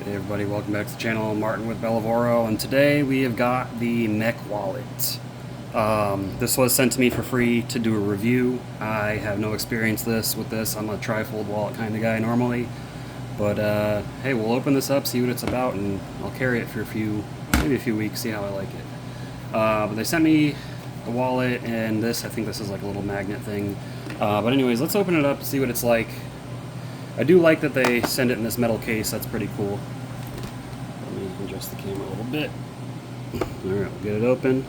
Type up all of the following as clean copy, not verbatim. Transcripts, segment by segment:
Hey everybody, welcome back to the channel. I'm Martin with Bellavoro, and today we have got the Mech Wallet. This was sent to me for free to do a review. I have no experience with this. I'm a trifold wallet kind of guy normally. But hey, we'll open this up, see what it's about, and I'll carry it for maybe a few weeks, see how I like it. But they sent me the wallet and this. I think this is like a little magnet thing. But anyways, let's open it up, see what it's like. I do like that they send it in this metal case. That's pretty cool. Let me adjust the camera a little bit. Alright, we'll get it open.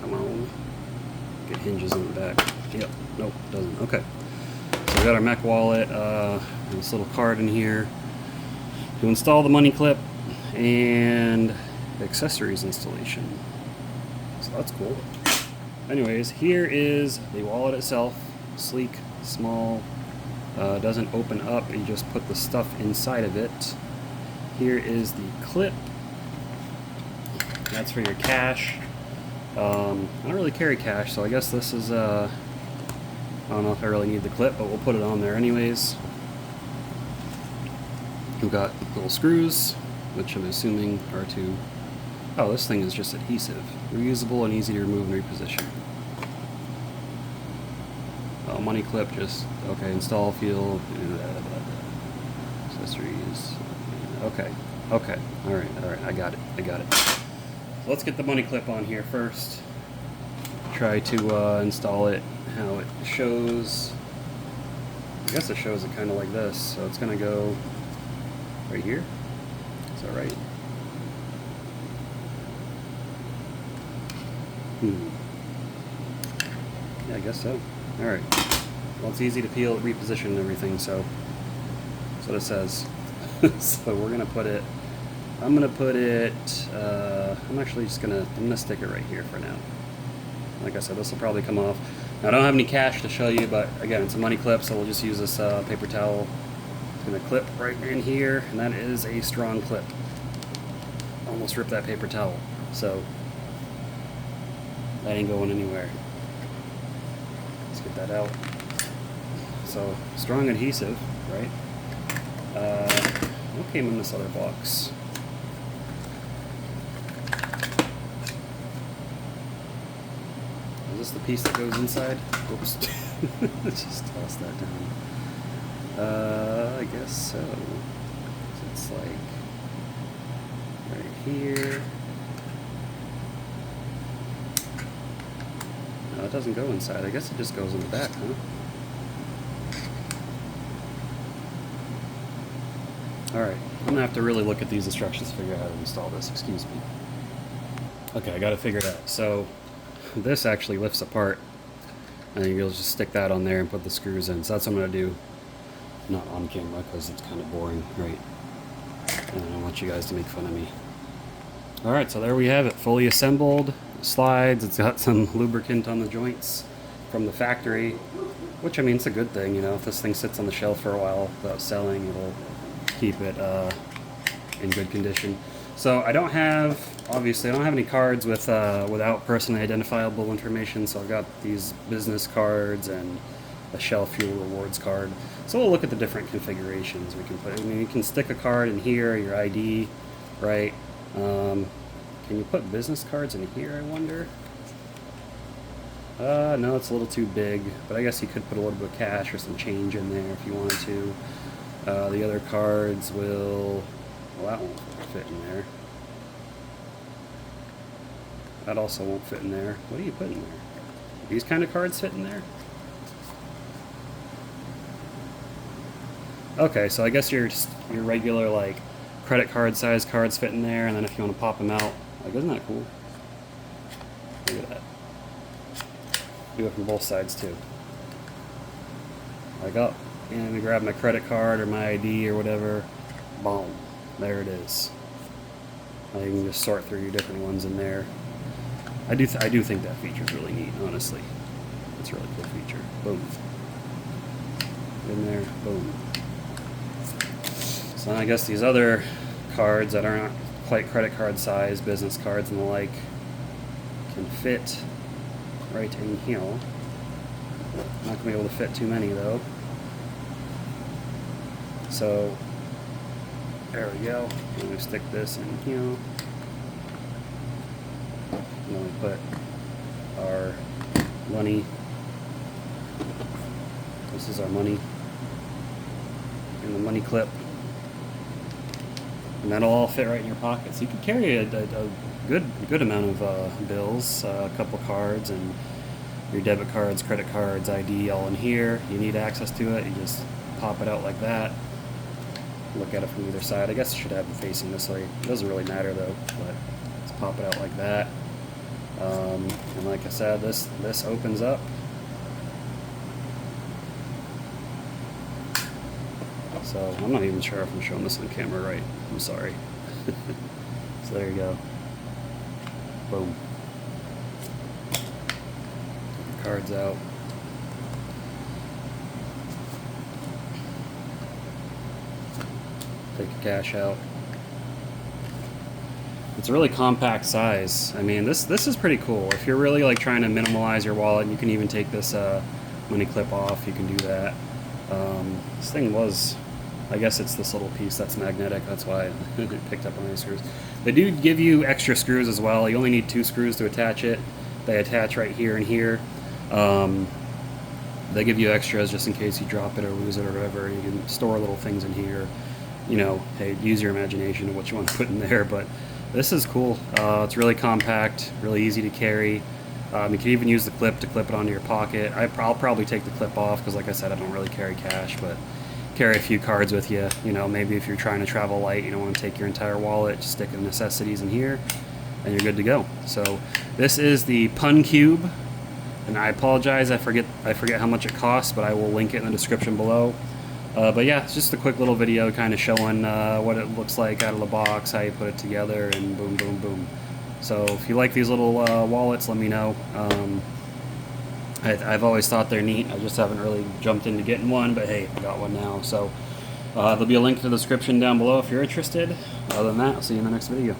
Come on. Get hinges in the back. Yep. Nope, doesn't. Okay. So we got our Mech Wallet. This little card in here to install the money clip and accessories installation. So that's cool. Anyways, here is the wallet itself. Sleek, small. Doesn't open up, you just put the stuff inside of it. Here is the clip. That's for your cash. I don't really carry cash, so I guess this is, I don't know if I really need the clip, but we'll put it on there anyways. We've got little screws, which I'm assuming are to, oh, this thing is just adhesive. Reusable and easy to remove and reposition. Money clip, just okay. Install field, accessories. Okay, all right. I got it. So let's get the money clip on here first. Try to install it how it shows. I guess it shows it kind of like this. So it's gonna go right here. Is that right? Yeah, I guess so. All right. Well, it's easy to peel, reposition, and everything, so that's what it says. So we're gonna put it. I'm gonna put it. I'm actually just gonna stick it right here for now. Like I said, this will probably come off. Now, I don't have any cash to show you, but again, it's a money clip, so we'll just use this paper towel. It's gonna clip right in here, and that is a strong clip. Almost ripped that paper towel, so that ain't going anywhere. Let's get that out. So, strong adhesive, right? What came in this other box? Is this the piece that goes inside? Oops. Let's just toss that down. I guess so. So it's like right here. No, it doesn't go inside. I guess it just goes in the back, huh? Alright, I'm gonna have to really look at these instructions to figure out how to install this. Excuse me. Okay, I got it figured out. So, this actually lifts apart, and you'll just stick that on there and put the screws in. So that's what I'm gonna do. Not on camera, because it's kind of boring, right? And I don't want you guys to make fun of me. Alright, so there we have it, fully assembled. Slides, it's got some lubricant on the joints from the factory, which, I mean, it's a good thing, you know. If this thing sits on the shelf for a while without selling, it'll keep it in good condition. So I don't have, obviously, I don't have any cards with without personally identifiable information, so I've got these business cards and a Shell Fuel Rewards card. So we'll look at the different configurations we can put. I mean, you can stick a card in here, your ID, right? Can you put business cards in here, I wonder? No, it's a little too big, but I guess you could put a little bit of cash or some change in there if you wanted to. The other cards will, well, that won't fit in there. That also won't fit in there. What do you put in there? These kind of cards fit in there? Okay, so I guess your regular, like, credit card size cards fit in there, and then if you want to pop them out, like, isn't that cool? Look at that. Do it from both sides too. Like, oh, and let me grab my credit card or my ID or whatever. Boom. There it is. Now you can just sort through your different ones in there. I do think that feature is really neat, honestly. It's a really cool feature. Boom. In there. Boom. So I guess these other cards that aren't quite credit card size, business cards and the like, can fit right in here. Not going to be able to fit too many though. So There we go. And we stick this in here. And then we put our money. This is our money in the money clip. And that'll all fit right in your pocket. So you can carry a good amount of bills, a couple cards, and your debit cards, credit cards, ID all in here. You need access to it, you just pop it out like that. Look at it from either side. I guess I should have it facing this way. It doesn't really matter though, but let's pop it out like that. And like I said, this opens up. So I'm not even sure if I'm showing this on camera right. I'm sorry. So there you go. Boom. Cards out. Take your cash out. It's a really compact size. I mean, this is pretty cool. If you're really like trying to minimalize your wallet, you can even take this money clip off. You can do that. This thing was, I guess it's this little piece that's magnetic. That's why it picked up on these screws. They do give you extra screws as well. You only need 2 screws to attach it. They attach right here and here. They give you extras just in case you drop it or lose it or whatever. You can store little things in here. You know, hey, use your imagination of what you want to put in there. But this is cool. It's really compact, really easy to carry. You can even use the clip to clip it onto your pocket. I'll probably take the clip off because, like I said, I don't really carry cash, but carry a few cards with you. You know, maybe if you're trying to travel light, you don't want to take your entire wallet, just stick the necessities in here, and you're good to go. So this is the PunCube, and I apologize, I forget how much it costs, but I will link it in the description below. But yeah, it's just a quick little video kind of showing what it looks like out of the box, how you put it together, and boom, boom, boom. So if you like these little wallets, let me know. I've always thought they're neat. I just haven't really jumped into getting one, but hey, I got one now. So there'll be a link to the description down below if you're interested. Other than that, I'll see you in the next video.